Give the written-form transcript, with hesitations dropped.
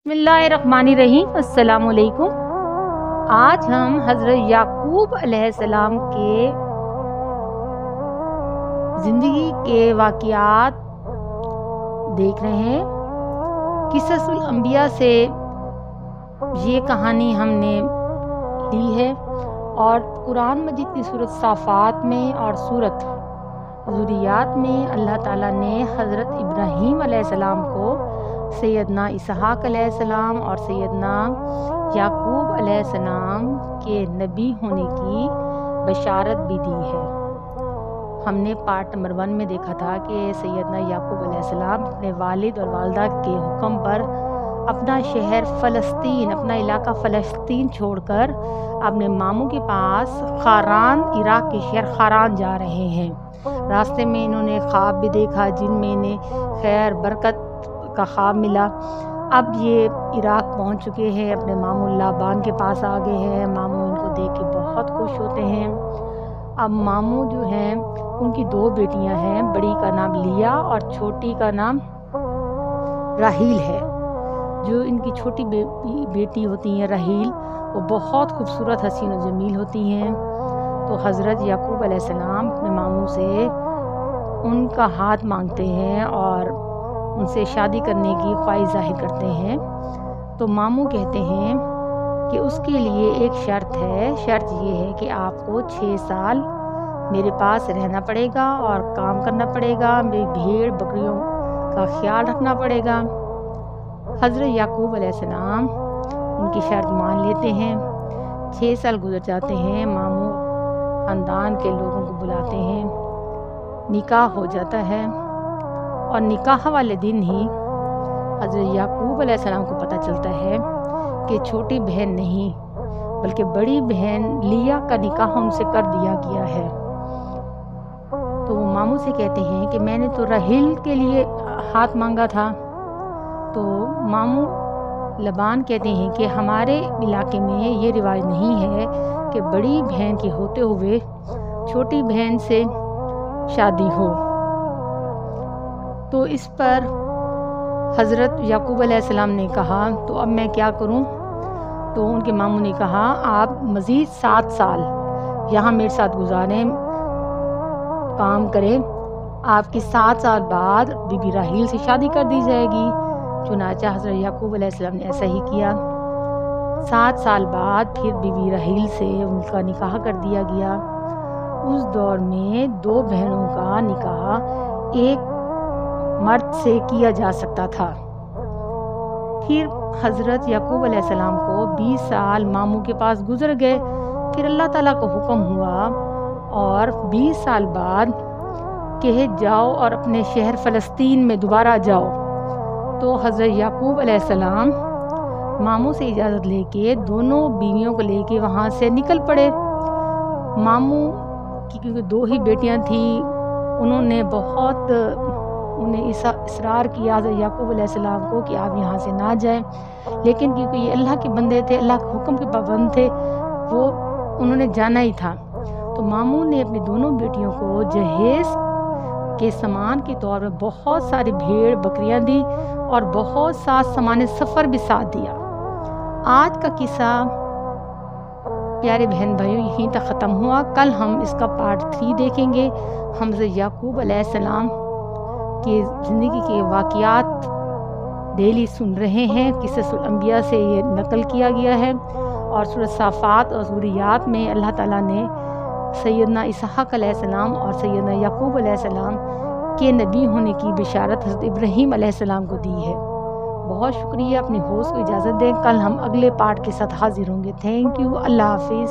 बिस्मिल्लाहिर्रहमानिर्रहीम। अस्सलाम वालेकुम। आज हम हज़रत याकूब अलैहिस्सलाम के ज़िंदगी के वाक़ियात देख रहे हैं। क़िससुल अंबिया से ये कहानी हमने ली है और कुरान मजीद की सूरत साफ़ात में और सूरत ज़ुर्रियात में अल्लाह ताला ने हज़रत इब्राहीम अलैहिस्सलाम को सैयदना इसहाक़ अलैहिस्सलाम और सैयदना याकूब अलैहिस्सलाम के नबी होने की बशारत भी दी है। हमने पार्ट नंबर 1 में देखा था कि सैयदना याकूब अलैहिस्सलाम अपने वालिद और वालिदा के हुक्म पर अपना शहर फ़लस्तीन, अपना इलाका फ़लस्तीन छोड़कर अपने मामू के पास खारान, इराक़ के शहर खारान जा रहे हैं। रास्ते में इन्होंने ख्वाब भी देखा जिनमें इन्हें खैर बरकत का ख्वाब मिला। अब ये इराक़ पहुंच चुके हैं, अपने मामू लाबान के पास आ गए हैं। मामू इनको देख के बहुत खुश होते हैं। अब मामू जो हैं उनकी 2 बेटियां हैं, बड़ी का नाम लिया और छोटी का नाम राहील है। जो इनकी छोटी बेटी होती हैं राहील, वो बहुत खूबसूरत, हसीन और जमील होती हैं। तो हज़रत याकूब अलैहिस्सलाम अपने मामू से उनका हाथ मांगते हैं और उनसे शादी करने की ख्वाहिश ज़ाहिर करते हैं। तो मामू कहते हैं कि उसके लिए एक शर्त है। शर्त ये है कि आपको 6 साल मेरे पास रहना पड़ेगा और काम करना पड़ेगा, मेरी भेड़ बकरियों का ख्याल रखना पड़ेगा। हज़रत याकूब अलैहिस्सलाम उनकी शर्त मान लेते हैं। 6 साल गुजर जाते हैं। मामू ख़ानदान के लोगों को बुलाते हैं, निकाह हो जाता है और निकाह वाले दिन ही हज़रत याकूब अलैहिस्सलाम को पता चलता है कि छोटी बहन नहीं बल्कि बड़ी बहन लिया का निकाह उनसे कर दिया गया है। तो वो मामू से कहते हैं कि मैंने तो राहील के लिए हाथ मांगा था। तो मामू लबान कहते हैं कि हमारे इलाके में ये रिवाज नहीं है कि बड़ी बहन के होते हुए छोटी बहन से शादी हो। तो इस पर हज़रत याकूब अलैहिस्सलाम ने कहा तो अब मैं क्या करूं? तो उनके मामू ने कहा आप मज़ीद 7 साल यहाँ मेरे साथ गुजारें, काम करें। आपकी 7 साल बाद बीबी राहील से शादी कर दी जाएगी। चुनांचे हज़रत याकूब अलैहिस्सलाम ने ऐसा ही किया। 7 साल बाद फिर बीबी राहील से उनका निकाह कर दिया गया। उस दौर में 2 बहनों का निकाह एक मर्द से किया जा सकता था। फिर हज़रत याकूब अलैहिस्सलाम को 20 साल मामू के पास गुजर गए। फिर अल्लाह ताला का हुक्म हुआ और 20 साल बाद कहे जाओ और अपने शहर फ़लस्तीन में दोबारा जाओ। तो हज़रत याकूब अलैहिस्सलाम मामू से इजाज़त लेके दोनों बीवियों को लेके वहाँ से निकल पड़े। मामू की क्योंकि 2 ही बेटियाँ थी, उन्होंने बहुत उन्हें इसरार किया हज़रत याकूब अलैहिस्सलाम को कि आप यहाँ से ना जाएं। लेकिन क्योंकि ये अल्लाह के बंदे थे, अल्लाह के हुक्म के पाबंद थे, वो उन्होंने जाना ही था। तो मामू ने अपनी दोनों बेटियों को जहेज़ के सामान के तौर पर बहुत सारी भेड़ बकरियां दी और बहुत सा सामान सफ़र भी साथ दिया। आज का किस्सा प्यारे बहन भाइयों यहीं तक ख़त्म हुआ। कल हम इसका पार्ट 3 देखेंगे। हम हज़रत याकूब अलैहिस्सलाम के ज़िंदगी के वाक़ियात डेली सुन रहे हैं। क़िससुल अंबिया से ये नकल किया गया है और सूरत साफ़ात और ज़ुर्रियात में अल्लाह ताला ने सैयदना इसहाक़ अलैहिस्सलाम और सैयदना याकूब अलैहिस्सलाम के नबी होने की बिशारत हज़रत इब्राहीम अलैहिस्सलाम को दी है। बहुत शुक्रिया। अपनी होस्ट को इजाज़त दें। कल हम अगले पार्ट के साथ हाज़िर होंगे। Thank you. अल्लाह हाफ़िज़।